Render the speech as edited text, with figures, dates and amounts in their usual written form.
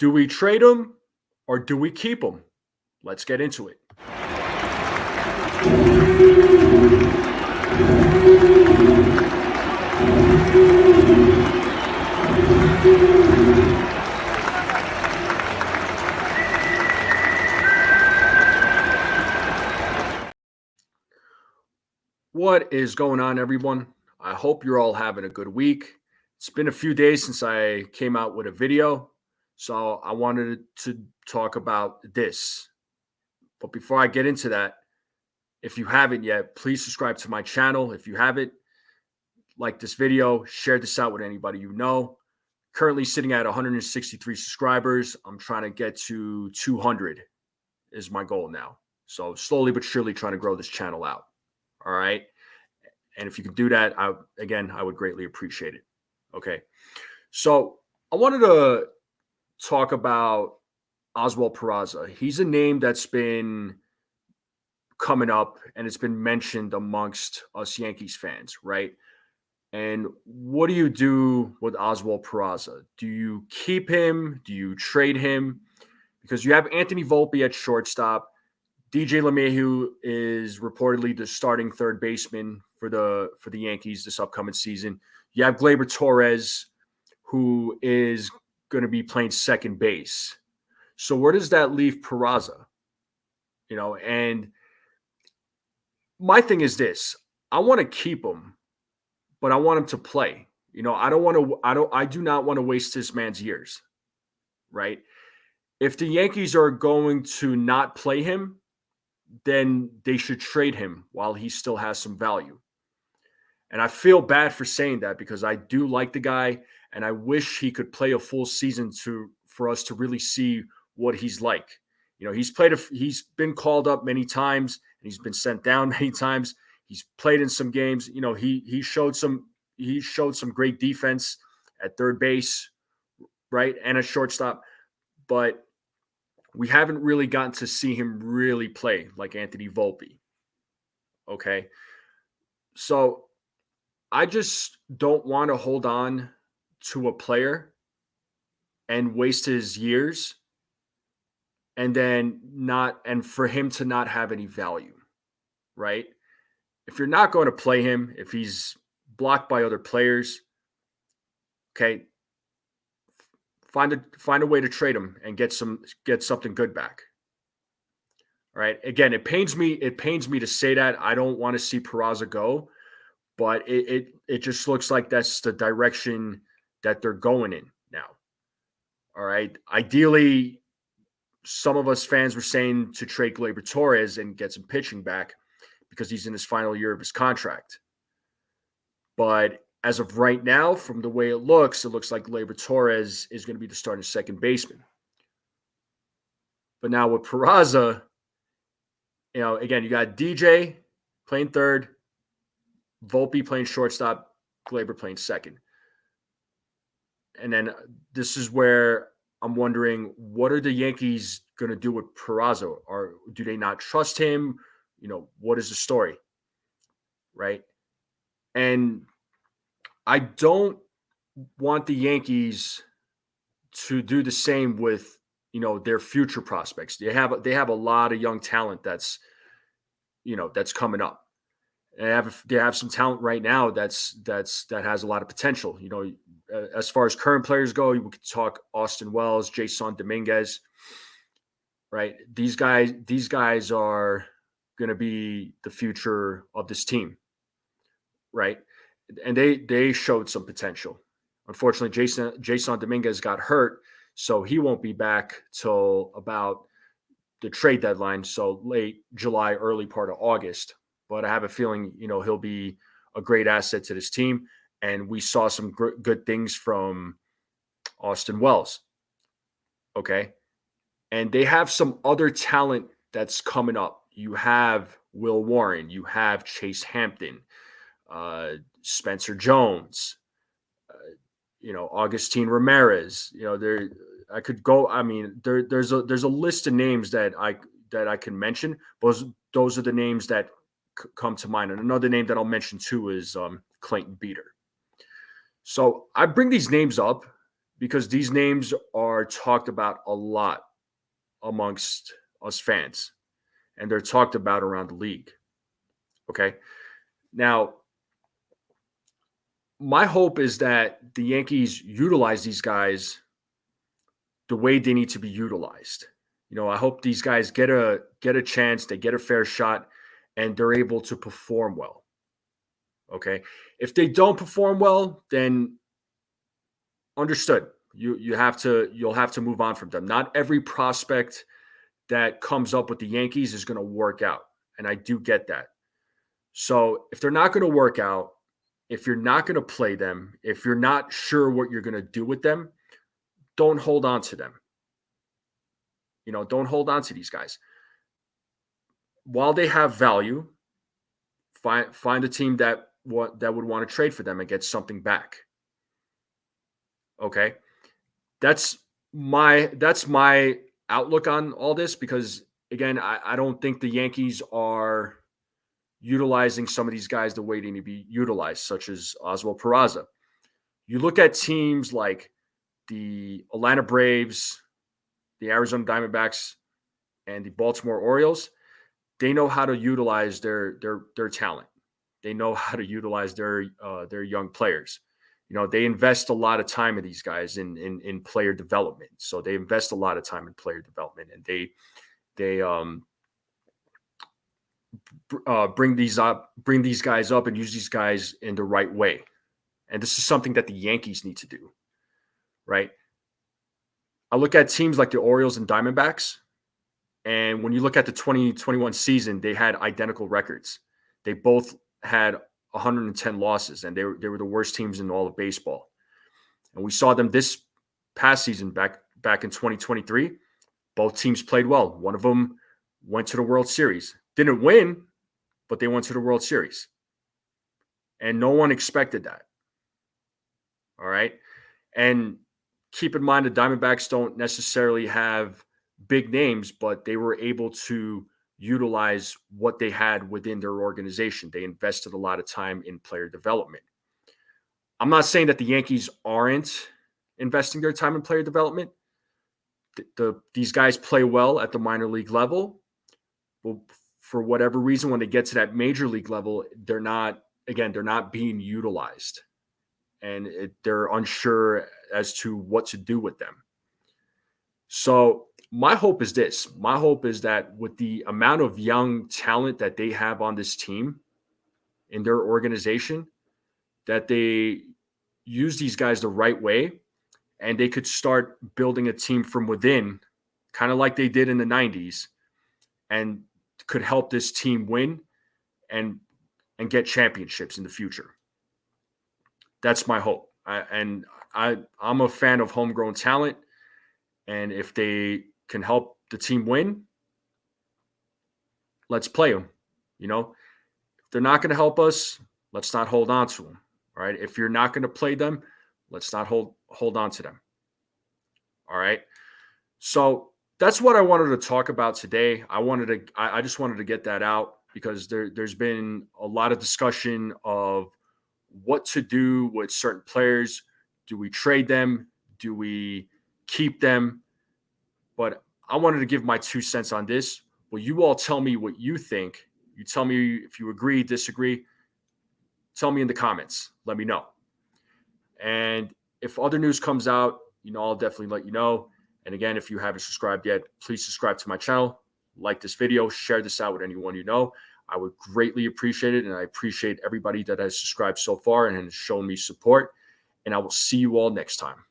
Do we trade him or do we keep him? Let's get into it. What is going on, everyone? I hope you're all having a good week. It's been a few days since I came out with a video, so I wanted to talk about this. But before I get into that, if you haven't yet, please subscribe to my channel. If you haven't, like this video, share this out with anybody you know. Currently sitting at 163 subscribers. I'm trying to get to 200 is my goal now. So slowly but surely trying to grow this channel out. All right. And if you can do that, I would greatly appreciate it. Okay. So I wanted to talk about Oswald Peraza. He's a name that's been coming up and it's been mentioned amongst us Yankees fans, right? And what do you do with Oswald Peraza? Do you keep him? Do you trade him? Because you have Anthony Volpe at shortstop. DJ LeMahieu is reportedly the starting third baseman for the Yankees this upcoming season. You have Gleyber Torres, who is going to be playing second base. So where does that leave Peraza? And my thing is this: I want to keep him, but I want him to play. I do not want to waste this man's years, right? If the Yankees are going to not play him, then they should trade him while he still has some value. And I feel bad for saying that because I do like the guy and I wish he could play a full season for us to really see what he's like. He's been called up many times and he's been sent down many times. He's played in some games. He showed some great defense at third base, right? And a shortstop, but we haven't really gotten to see him really play like Anthony Volpe. Okay. So I just don't want to hold on to a player and waste his years and for him to not have any value, right? If you're not going to play him, if he's blocked by other players, okay, find a way to trade him and get something good back. All right. Again, it pains me to say that. I don't want to see Peraza go, but it just looks like that's the direction that they're going in now. All right. Ideally, some of us fans were saying to trade Gleyber Torres and get some pitching back because he's in his final year of his contract. But as of right now, from the way it looks like Gleyber Torres is going to be the starting second baseman. But now with Peraza, again, you got DJ playing third, Volpe playing shortstop, Gleyber playing second. And then this is where I'm wondering, what are the Yankees going to do with Peraza? Or do they not trust him? What is the story? Right? And I don't want the Yankees to do the same with, their future prospects. They have a lot of young talent that's coming up. They have some talent right now that has a lot of potential. As far as current players go, we could talk Austin Wells, Jason Dominguez, right? These guys are going to be the future of this team, right? And they showed some potential. Unfortunately, Jason Dominguez got hurt, so he won't be back till about the trade deadline, so late July, early part of August. But I have a feeling, he'll be a great asset to this team. And we saw some good things from Austin Wells. Okay. And they have some other talent that's coming up. You have Will Warren. You have Chase Hampton, Spencer Jones, Augustine Ramirez. I could go. I mean, there's a list of names that I can mention. Those are the names that come to mind. And another name that I'll mention too is Clayton Beater. So I bring these names up because these names are talked about a lot amongst us fans, and they're talked about around the league. Okay. Now, my hope is that the Yankees utilize these guys the way they need to be utilized. I hope these guys get a chance, they get a fair shot, and they're able to perform well. Okay. If they don't perform well, then understood. You'll have to move on from them. Not every prospect that comes up with the Yankees is going to work out. And I do get that. So if they're not going to work out, if you're not going to play them, if you're not sure what you're going to do with them, don't hold on to them. Don't hold on to these guys. While they have value, find a team that would want to trade for them and get something back. Okay. That's my outlook on all this, because again, I don't think the Yankees are utilizing some of these guys the way they need to be utilized, such as Oswald Peraza. You look at teams like the Atlanta Braves, the Arizona Diamondbacks, and the Baltimore Orioles. They know how to utilize their talent. They know how to utilize their young players. They invest a lot of time in these guys in player development. So they invest a lot of time in player development, and they bring these guys up and use these guys in the right way. And this is something that the Yankees need to do, right? I look at teams like the Orioles and Diamondbacks, and when you look at the 2021 season, they had identical records. They both had 110 losses, and they were the worst teams in all of baseball. And we saw them this past season back in 2023. Both teams played well. One of them went to the World Series. Didn't win, but they went to the World Series. And no one expected that. All right. And keep in mind, the Diamondbacks don't necessarily have big names, but they were able to utilize what they had within their organization. They invested a lot of time in player development. I'm not saying that the Yankees aren't investing their time in player development. These guys play well at the minor league level. Well, for whatever reason, when they get to that major league level, they're not being utilized, and they're unsure as to what to do with them. So my hope is this. My hope is that with the amount of young talent that they have on this team in their organization, that they use these guys the right way, and they could start building a team from within, kind of like they did in the 90s, and could help this team win and get championships in the future. That's my hope. I'm a fan of homegrown talent, and if they can help the team win, let's play them. If they're not going to help us, let's not hold on to them. All right. If you're not going to play them, let's not hold on to them. All right. So that's what I wanted to talk about today. I just wanted to get that out, because there's been a lot of discussion of what to do with certain players. Do we trade them? Do we keep them? But I wanted to give my 2 cents on this. Well, you all tell me what you think. You tell me if you agree, disagree. Tell me in the comments. Let me know. And if other news comes out, I'll definitely let you know. And again, if you haven't subscribed yet, please subscribe to my channel, like this video, share this out with anyone you know. I would greatly appreciate it. And I appreciate everybody that has subscribed so far and has shown me support. And I will see you all next time.